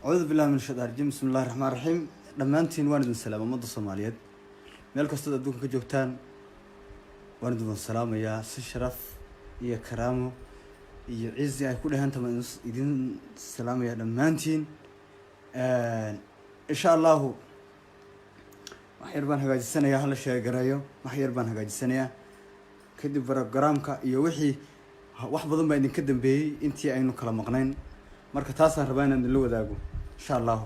أعوذ بالله من الشيطان الرجيم بسم الله الرحمن الرحيم دمانتين وان idin salaamo umada Soomaaliyeed meel kasta adduunka ka joogtaan waan idin salaamayaa si sharaf iyo karaamo iyo ciise ay ku dhahantahay idin salaamayaa dhammaantiin insha Allah wax yar baan hagaajisanayaa hal shay garayo wax yar baan hagaajisanayaa kadib barnaamijka iyo wixii wax badan baa idinka dambeeyay intii aynu kala maqnayn marka taas aan rabaa inaan la wadaago insha Allah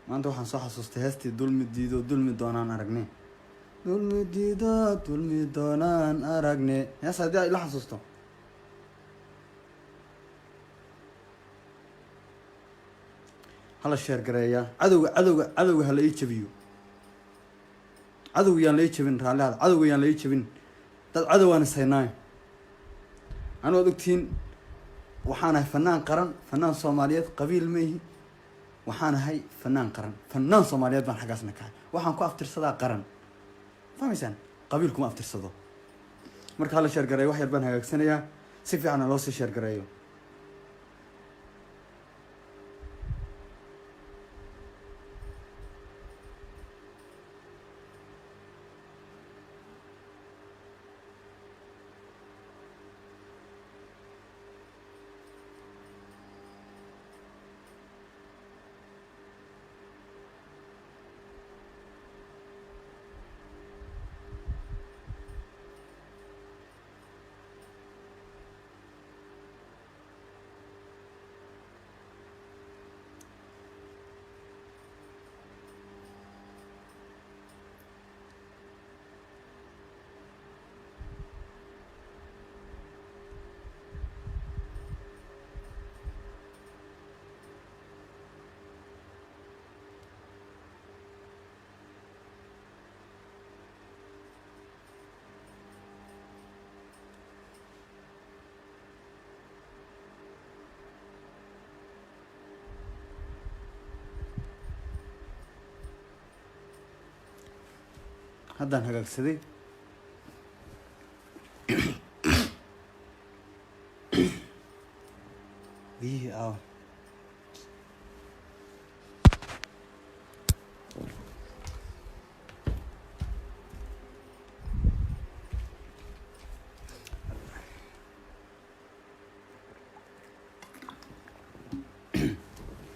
maanta waxaan soo xasuustay heestii dulmi doonaan aragne dulmi doonaan aragne hees haddii ay la xasuusto hala sheer gareeya cadowga hala ii jabiyo cadowga yaan la ii jabin raalihaada cadowga yaan la ii jabin dad cadowaan is haynaayo anu ad ogtihiin waxaan ahay fanaan qaran fanaan Soomaaliyeed qabiil ma ihi waxaan ahay fanaan qaran fanaan Soomaaliyeed baan xagaasna ka waxaan ku aftirsadaa qaran fahmaysan qabiil kuma aftirsado marka hala sheer gareeyo wax yar baan hagaagsanayaa si fiican loo sii sheer gareeyo haddaan hagaagsaday biyihii aaw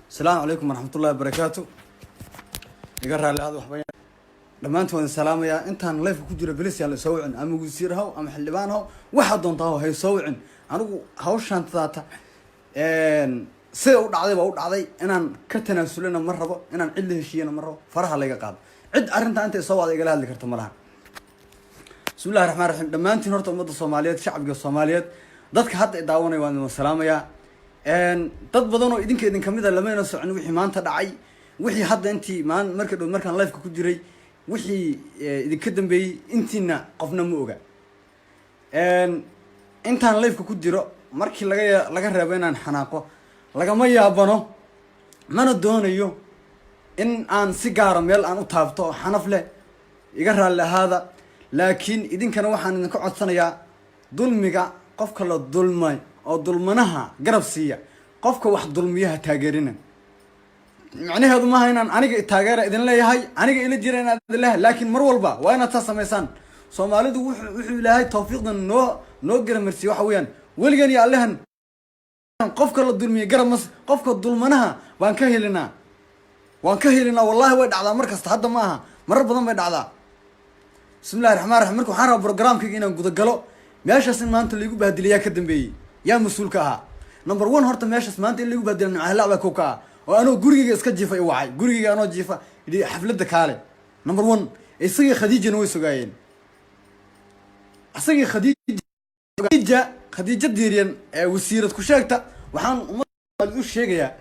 السلام عليكم ورحمة الله وبركاته يقرأ لهذا وحبايا dhammaantood salaamaya intaan live ku jiro bilis yaa la soo wicin ama wasiirhaw ama xildhibaanhaw waxa doontaa hay soo wicin anigu hawshan taata sida u dhacday inaan ka tanaasulana ma rabo inaan cid la heshiiyana ma rabo faraha laga qaado cid arinta inta soo wada igala hadli karto malaha bismillaahir rahmaanir rahiim dhammaantiin horta ummadda Soomaaliyeed shacabka Soomaaliyeed dadka hadda daawanay waan salaamaya dad badan oo idin kamid ah lamayna socon wixii maanta dhacay wixii hadda intii markaan live ku jiray wixii idinka dambeeyay intiina qofna ma oga intaan live ku jiro markii laga reebo inaan xanaaqo lagama yaabano mana doonayo in aan si gaar meel aan u taabto xanaf leh iga raali ahaada laakiin idinkana waxaan idinka codsanayaa dulmiga qofka la dulmay oo dulmanaha garab siiya qofka wax dulmiyaha taageerina macnaheedu ma aha inaan aniga taageera idin leeyahay aniga ila jira inaad leeyahay laakiin mar walba waa inaad taas sameeysan Soomaalidu wuxuu ilaahay tawfiiqdan noo garamarsi waxa weeyaan waligan iyo allahan qofka la dulmiyo garab mas qofka dulmanaha waan ka helinaa wallahi way dhacdaa mar kasta hadda ma aha marar badan bay dhacdaa bismillaahir rahmaanir rahiim marka waxaan rabaa barnaamijkayga inaan guda galo meeshaas in maanta lagu bahdiliyaa ka dambeeyay yaa mas'uulka aha number 1 horta meeshaas maanta in lagu bahdilin ahlaba ku ka oo anoo gurigeyga iska jiifay wacay gurigeyga anoo jiifa xafladda kaale number 1 isagii Khadiijana way sugaayeen asagii Khadiija diiriyeen wasiirad ku sheegta waxaan ummadda u sheegayaa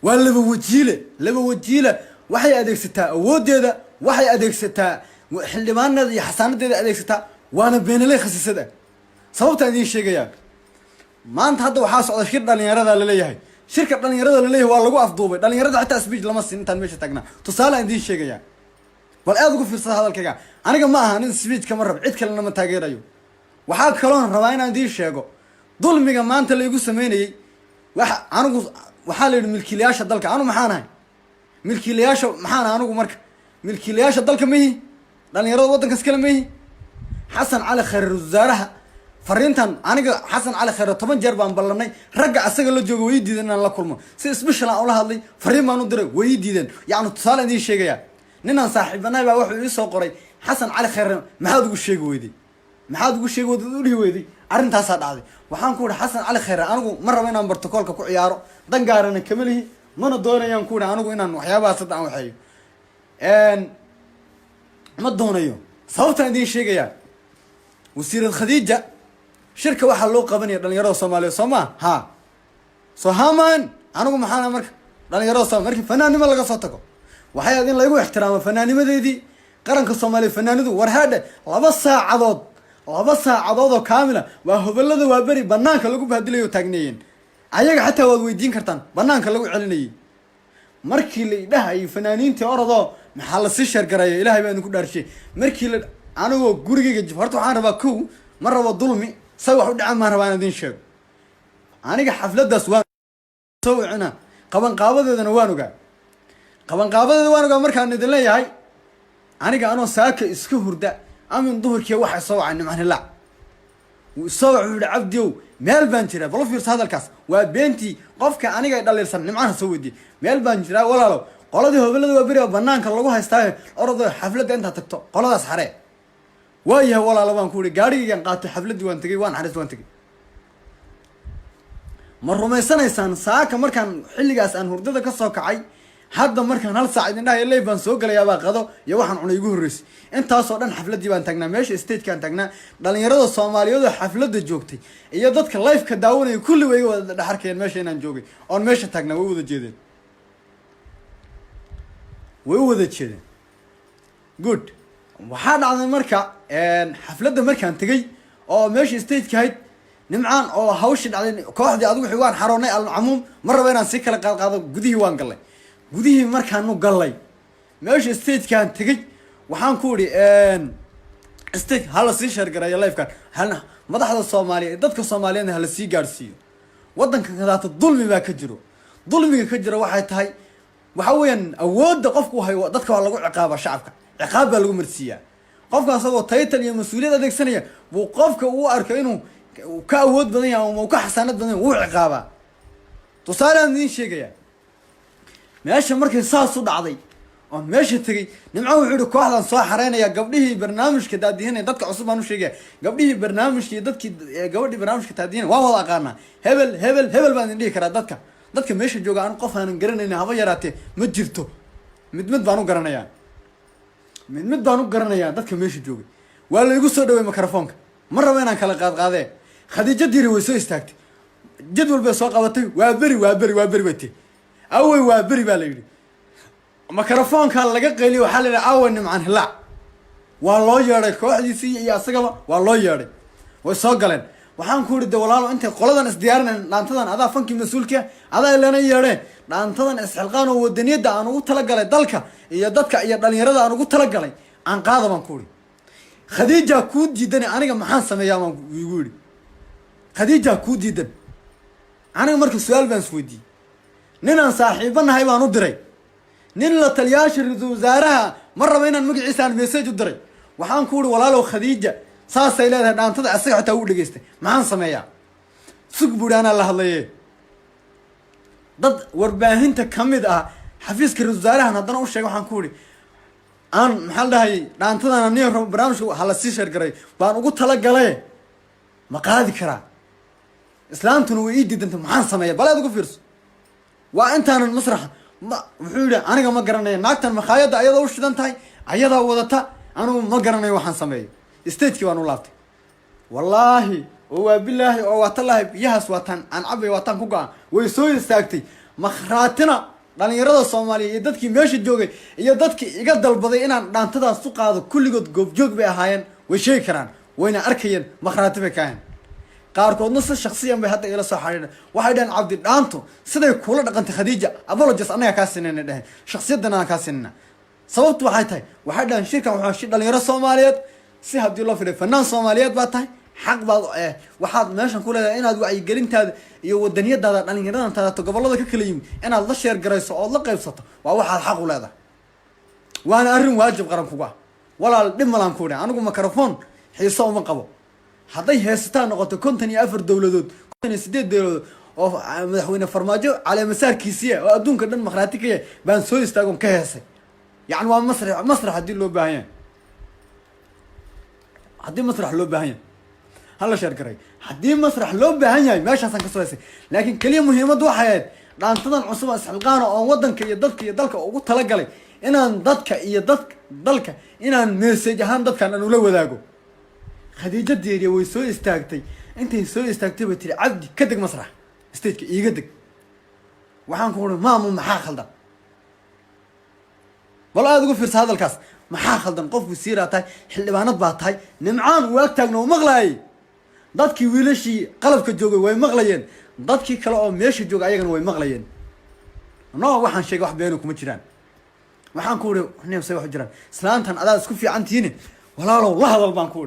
waa laba wajiile waxay adeegsataa awoodeeda waxay adeegsataa xildhibaanada iyo xasaanadeeda adeegsataa waana beenaley khasisada sababta idin sheegaya maanta hadda waxaa socda shir dhalinyarada la leeyahay shirka dhalinyarada la leeyahay waa lagu afduubay dhalinyarada xataa speech lama siin intaan meesha taagnaa tusaale aan idiin sheegaya bal aad ugu fiirsada hadalkayga aniga ma aha nin speech kama rab cid kalena ma taageerayo waxaa kaloon rabaa inaan idiin sheego dulmiga maanta la igu sameynayay anigu waxaa la yidhi milkiilayaasha dalka anu maxaan ahay milkiilayaasha maxaan anigu marka milkiilayaasha dalka mahi dhalinyarada waddankas kale mahi xasan cali khayre wasaaraha fariintan aniga xasan cali khayre 10 jeer baan ballanay ragga asaga la joogo way diideen inaan la kulmo si special aan ula hadlay fariin baan u diray way diideen yacni tusaale idiin sheegaya ninaan saaxiibanahay baa wuxuu ii soo qoray xasan cali khayre maxaad ugu sheegi weyday u dhihi weyday arrintaasaa dhacday waxaan ku idhi xasan cali khayre anigu ma rabo inaan bartokoolka ku ciyaaro dan gaarana kama lihi mana doonayaan ku idhi anigu inaan waxyaabahaas hadda aan waxeeyo ma doonayo sababtaan idiin sheegayaa wasiirad khadiija shirka waxaa loo qabanaya dhalinyarada soomaaliyeed soo maa ha soo haman anigu maxaana marka dhalinyarada soomaliya markii fanaannimo laga soo tago waxay aad in laygu ixtiraamo fanaannimadeedii qaranka soomaaliya fanaanidu war haadhe 2 saacadood oo kaamila waa hobalada waa beri banaanka lagu bahdilayo taagneeyeen ayaga xataa waad weydiin kartaan banaanka lagu celinayay markii la idhahayay fanaaniintii orodoo maxaa la sii sheergaraya ilaahay baa idinku dhaarshay markii la anigoo gurigayga jib horta waxaan rabaa kow ma rabo dulmi say wax u dhacaan maan rabaa in idiin sheego aniga xafladaas waan soo wicina qabanqaabadeedana waan ogaa markaan idin leeyahay aniga anoo saaka iska hurda amin duhurkii waxay soo wacay nimcan hilaac wuu soo wuxuu yihi cabdiow meel baan jiraa bal u fiirsa hadalkaas waa beentii qofka aniga dhaliilsan nimcan ha soo weydiye meel baan jiraa walaalow qoladii hobalada waa beri banaanka lagu haystaayo orado xafladda intaad tagto qoladaas xaree waayahay walaalo baan ku ihi gaarigaygaan qaatay xafladdii waan tegey waan xariis waan tegey ma rumaysanaysaan saaka markaan xilligaas aan hurdada ka soo kacay hadda markaan 1 saac idin dhahay ilay baan soo galayaabaa qado iyo waxaan cunay igu horreysay intaasoo dhan xafladdii baan taagnaa meesha stagekaan taagnaa dhalinyarada soomaaliyeed oo xafladda joogtay iyo dadka live-ka daawanaya kulli way iga wada dhaxarkeen meesha inaan joogay oon meesha taagnaa way u wada jeedeen good waxaa dhacday marka xafladda markaan tegey oo meesha stageka ahayd nimcaan oo hawshii dhacday kooxdii adigu wixii waan xaroonay alcamuum ma rabo inaan sii kala qaado gudihii waan gallay gudihii markaanu gallay meesha stagekaan tegey waxaan ku idhi stage hala sii sheergareeyo livekan madaxda soomaaliya dadka soomaaliyeedna hala sii gaadhsiiyo waddanka kadaata dulmi baa ka jiro dulmiga ka jira waxay tahay waxa weeyaan awoodda qofku hayo dadka waa lagu ciqaaba shacabka ciqaab baa lagu marsiiyaa qofka asagoo title iyo mas-uuliyad adeegsanaya buu qofka uu arko inuu ka awood badan yahay ama uu ka xasaanad badan yahay wuu ciqaabaa tusaale aan idiin sheegaya meesha markay saas u dhacday oon meesha tegey nimco wuxuu yihi kooxdan soo xareynaya gabdhihii barnaamijka daadihinaya dadka cusub baan u sheegaya gabdhihii barnaamijka iyo dadkii gabadhii barnaamijka daadihinaya waan wada aqaanaa hebel baan idin dhihi karaa dadka meesha jooga aan qof aanan garanayna haba yaraatee ma jirto mid baan u garanayaa dadka meesha joogay waa la igu soo dhawey microfoonka ma rabo inaan kala qaadqaadee khadiijo diiri way soo istaagtay jadwal bay soo qabatay waa beri bay tiri awey waa beri baa la yidhi microfoonka laga qayliyo waxaa la yidhi awey nimcan hilaac waa loo yeedhay kooxdiisii iyo asagaba waa loo yeedhay way soo galeen waxaan ku idhi de walaalo intay qoladan isdiyaarinayn dhaantadan adaa fankii mas-uulka adaa ilana yeedheen dhaantadan isxilqaan oo wadaniyadda aan ugu talagalay dalka iyo dadka iyo dhalinyarada aan ugu talagalay aan qaada baan ku idhi khadiijaa kuu diidan aniga maxaan sameeyaa baan igu yidhi khadiijaa kuu diidan aniga marka su-aal baan isweydiiyey ninaan saaxiibo nahay baan u diray nin la taliyaasha ra-iisul wasaaraha ma rabo inaan magaciisa aan message u diray waxaan ku idhi walaalow khadiija saasay leedahay dhaantada asaga xataa uu dhageystay maxaan sameeyaa sug buuhi anaa la hadlaye dad warbaahinta ka mid ah xafiiska ra-isul wasaarahan haddana u sheegay waxaan ku idhi aan maxaa la dhahayay dhaantadan aniga rabo barnaamijka hala sii sheergaray baan ugu talagale ma qaadi karaa islaamtuna way ii diidanta maxaan sameeya baleed ugu fiirso waa intaanan masraxa wuxuu yihi aniga ma garanaya naagtan makhaayadda ayadaa u shidan tahay ayadaa wadata anugu ma garanayo waxaan sameeyo stagekii baan u laabtay wallaahi oo waa bilaahi oo waa talaahi biyahaas waataan aan cabay waataan ku go-an way soo istaagtay makhraatina dhalinyarada soomaaliya iyo dadkii meesha joogay iyo dadkii iga dalbaday inaan dhaantadaas u qaado kulligood goobjoog bay ahaayeen way sheegi karaan wayna arkayeen makhraati bay kaaheen qaarkood nus shakhsiyan bay hadda ila soo xariireen waxay dhahan cabdi dhaanto siday kula dhaqantay khadiija apologies anaga ka sinayna dhahan shakhsiyadana ka sinayna sababtu waxay tahay waxay dhahan shirkan waxa shir dhalinyaro Soomaaliyeed si hadii loo fiday fanaan Soomaaliyeed baa tahay xaq baad waxaad meeshan ku leedahay inaad wacyi gelintaada iyo wadaniyadaada dhalinyarada gobolada ka kala yimid inaad la sheer garayso oo la qaybsato waa waxaad xaq u leedahay waana arrin waajib qaran kuga walaal dhib malan ku dhahay anigu microphone xiiso uma qabo hadday heestaan noqoto 54 dawladood 58 dawladood oo madaxweyne farmaajo cali masaarkiisiya oo adduunka dhan maqraatiga baan soo istaagon ka heesay yani waa masrax hadii loo baahan yahay hadii masrax loo baahan yahay هلا شركري حدي مسرح لو بهنياي ماشي حسن كسويسي لكن كليه مهمه waxay dhaantadan cusub asxilqaan oo wadanka iyo dalka ugu tala galay inaan dadka iyo dalka inaan message ahaan dadkan aan ula wadaago khadiija diiriye way soo istaagtay intay soo istaagtay bay tiri cabdi ka deg masrax stage iiga deg waxaan ku oran maamu maxaa khaldan wala aad ugu fiirsa hadalkaas maxaa khaldan qof wasiiraatay xildhibaanad baa tahay nimcaan waag taagno maqlaay dadkii wiilashii qalabka joogay way maqlayeen dadkii kale oo meesha joogay ayagana way maqlayeen waxaan sheegay wax been kuma jiraan waxaan ku oray neefsay wax jiraan islaantan adaa isku fiican tihiin walaalow la hadal baan ku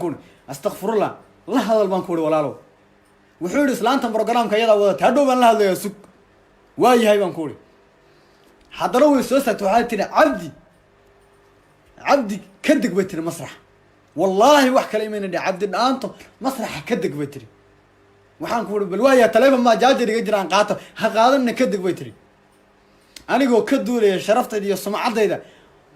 oray astaghfirullah la hadal baan ku oray walaalow wuxuu yiri islaantan programka iyada wada taadhow baan la hadlayaa sug waayahay baan ku oray haddana way soo saartay waxay tiri cabdi ka deg bay tiri masrax والله wax kale imayna cabdi dhaanto masraxa ka deg bay tiri waxaan ku bal waaya taleefan ma jaajiriga jiraan qaato ha qaadanna ka deg bay tiri anigoo ka duulay sharaftayda iyo sumcadayda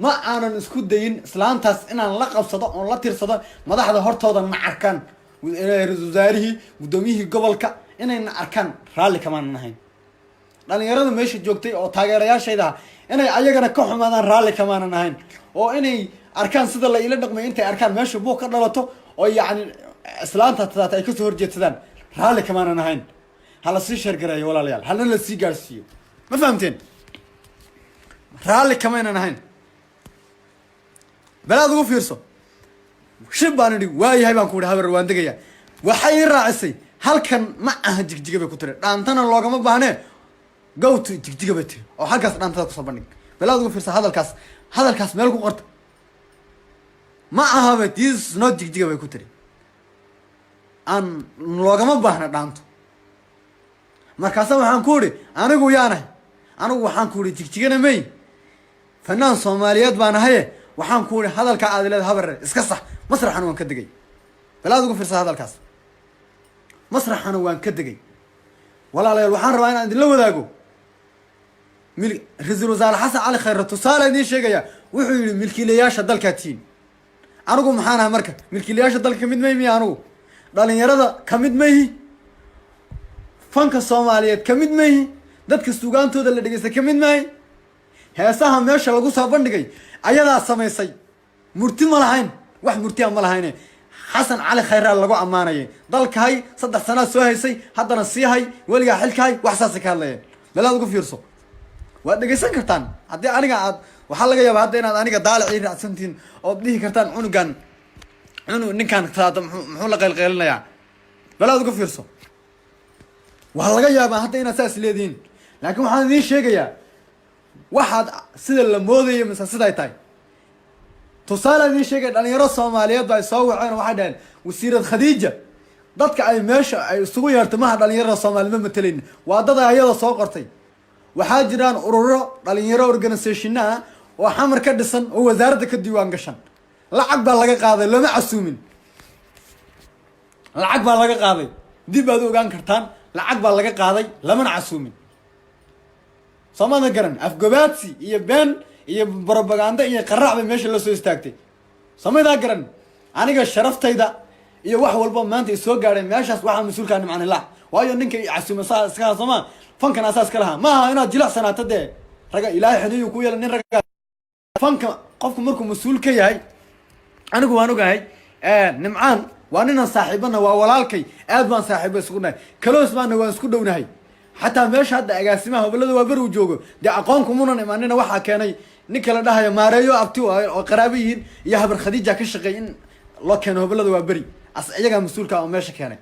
ma aanan isku dayin islaantaas inaan la qabsado oo la tirsado madaxda hortooda ma arkaan wasaarihi gudoomiyihii gobolka inayna arkaan raali kama nahayn dhalinyarada meesha joogtay oo taageerayaashayda inay ayagana ka xumaadaan raali kama nahayn oo inay arkaan sida la ila dhaqmay intay arkaan meesha buu ka dhalato oo yaani islaanta taata ay ka soo horjeedsadaan raali kama nahayn hala si shar gareeyo walaalayaal hala la si gaarsiyo ma fahamteen raali kama nahayn balaad ugu fiirso shib baan idhi waayahay baan ku idhi habar waan degaya waxay raacisay halkan ma aha jigjiga bay ku tiri dhaantana loogama baahnee gowtu jigjiga bay tiri oo halkaas dhaantada ku soo bandhig balaad ugu fiirso hadalkaas meel ku qorta ma aha this not jigjiga bay ku tiri aan loogama baahna dhaanto markaas waxaan ku idhi anigu waxaan ku idhi jigjigana may fanaan Soomaaliyeed baan ahay waxaan ku idhi hadalka aad leedahay habar iska sax masraxan waan ka degay balaad ugu fiirsa hadalkaas masraxan waan ka degay walaalayaal waxaan rabaa inaan idin la wadaago ra'iisul wasaare xasan cali khayr tusaale idin sheegaya wuxuu yiri milkiilayaasha dalka tiin anigu maxaan ahay marka milkiilayaasha dalka kamid ma anigu dhalinyarada kamid ma fanka Soomaaliyeed kamid ma dadka suugaantooda la dhageysta kamid ma heesaha meesha lagu soo bandhigay ayadaa sameysay murti ma lahayn wax murti ma lahayn xasan cali khayr lagu amaanayay dalkaay 3 sano soo haysay haddana sii hay waliga xilkaay wax saas ka hadlayeen balaad ugu fiirso waad dhageysan kartaan haddii aniga aad waxa laga yaabaa hadda inaad aniga daalaci raacsantiin oo dhihi kartaan ninkan taada muxuu la qeylqeylinayaa balaad ugu fiirso waxa laga yaabaa hadda inaad saas leediin laakiin waxaan idin sheegayaa waxaad sida la moodayo mise sida ay tahay tusaale idin sheegay dhalinyaro Soomaaliyeed baa soo waceen waxay dhaheen wasiirad khadiija dadka ay meesha ay isugu yeertay ma dhalinyaro Soomaaliyeed ma mataleen waa dad ayada soo qortay waxaa jiraan ururo dhalinyaro organization oo xamar ka dhisan oo wasaaradda ka diiwaan gashan lacag baa laga qaaday lama casuumin lacag baa laga qaaday dib aad ogaan kartaan lacag baa laga qaaday lama casuumin Soomaalida garan afgobaadsi iyo been iyo propaganda iyo qaraac bay meesha la soo istaagtay Soomaalida garan aniga sharaftayda iyo wax walba maanta soo gaaray meeshaas waxa mas'uulka nimcaan la waayo ninka casuuma iska Soomaa fankan asaas ka laha maaha inaad jilacsanaata dee raga ilaahay xiniyo ku yeelan nin raga fanka qofku markuu mas'uul ka yahay anigu waan ogahay nimcaan waa ninaan saaxiibana waa walaalkay aad baan saaxiibo isku nahay kaloos baan waan isku dhownahay حتى ماشي هذا أجاسمه وبلده وبرو جوجو ده أقامكم منا إماننا واحد كاني نكلا ده يا ماريو أبتوا قرابين يا هبر خديجة كشقين الله كانوا بلده وبري ayagaa mas-uulka oo meesha keenay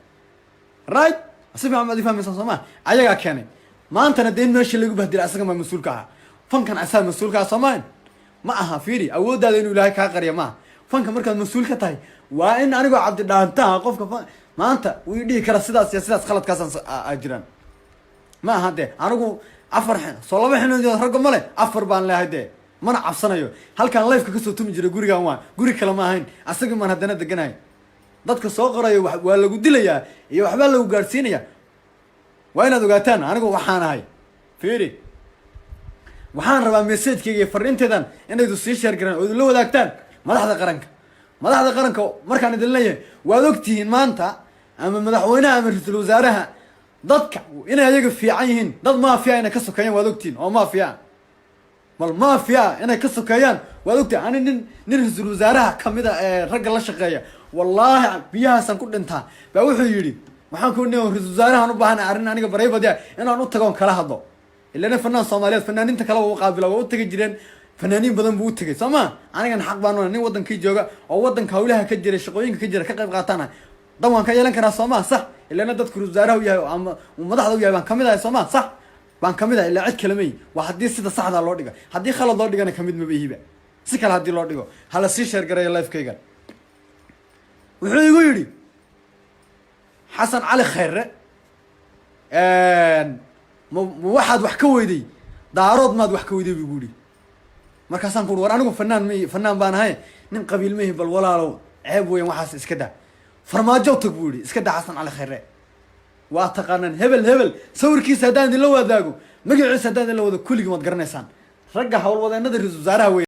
right si fiican baad ifahmaysaa soo ma ayagaa keenay maantana dee in meesha lagu bahdilay asaga ma mas-uulka ahaa fankan asaa mas-uulka ah soomaan ma aha fiiri awooddaada inuu ilaahay kaa qariya maaha fanka markaad mas-uul ka tahay waa in anigoo cabdi dhaantaha qofka maanta wuu dhihi kara sidaas iyo sidaas khaladkaasaan jiraan ma aha dee anigu afar soo laba xinood raggo male afar baan leehay dee mana cabsanayo halkaan lifeka kasoo tumi jiray gurigaan waa guri kale ma ahayn asagii maan haddana deganahay dadka soo qorayo waa lagu dilayaa iyo waxbaa lagu gaadhsiinaya waa inaad ogaataan anigu waxaan ahay fiiri waxaan rabaa messagekeyga iyo fariinteedan inaydu sii sheer garaan oo idinla wadaagtaan madaxda qaranka markaan idin leeyahay waad ogtihiin maanta ama madaxweynaha ama ra-iisul wasaaraha dadka inay ayaga fiican yihiin dad maafiya inay ka sokeeyaan waad ogtihiin oo maafiya bal maafiya inay ka sokeeyaan waad ogtihiin ani nin ra-iisul wasaaraha kamid a ee ragga la shaqeeya wallaahi biyahaasaan ku dhintaa baa wuxuu yidhi waxaan ku nihi ra-iisul wasaarahan u baahana arrin aniga bareybadiya inaan u tagoon kala hadlo ilana fanaan soomaaliyeed fanaaniinta kale waa u qaabila waa u tegi jireen fanaaniin badan buu u tegay soo ma anigan xaq baan nin wadankii jooga oo wadanka hawlaha ka jira shaqooyinka ka jira ka qayb qaatana dan waan ka yeelan karaa soo ma sax ilana dadku wasaaraha u yahay ama madaxda u yahay baan kamid ahay soo ma sax baan kamid ahay ilaa cid kale may waa haddii sida saxda loo dhiga haddii khalad loo dhigana kamid maba ihiba si kale haddii loo dhigo hala sii sheer gareeya lifekayga wuxuu igu yidhi xasan cali khayre ma waxaad wax ka weyday daarood maad wax ka weyday buu igu yidhi markaasaan ku war anigu fanaan baan ahay nin qabiil mahi bal walaalow ceeb weyan waxaas iska daa farmaajo tag buu yidhi iska daa xasan cali khayre waa taqaanaan hebel sawirkiisa haddaan idinla wadaago magaciisa haddaan idinla wado kulligii waad garanaysaan ragga howlwadeenada ra-iisul wasaaraha wey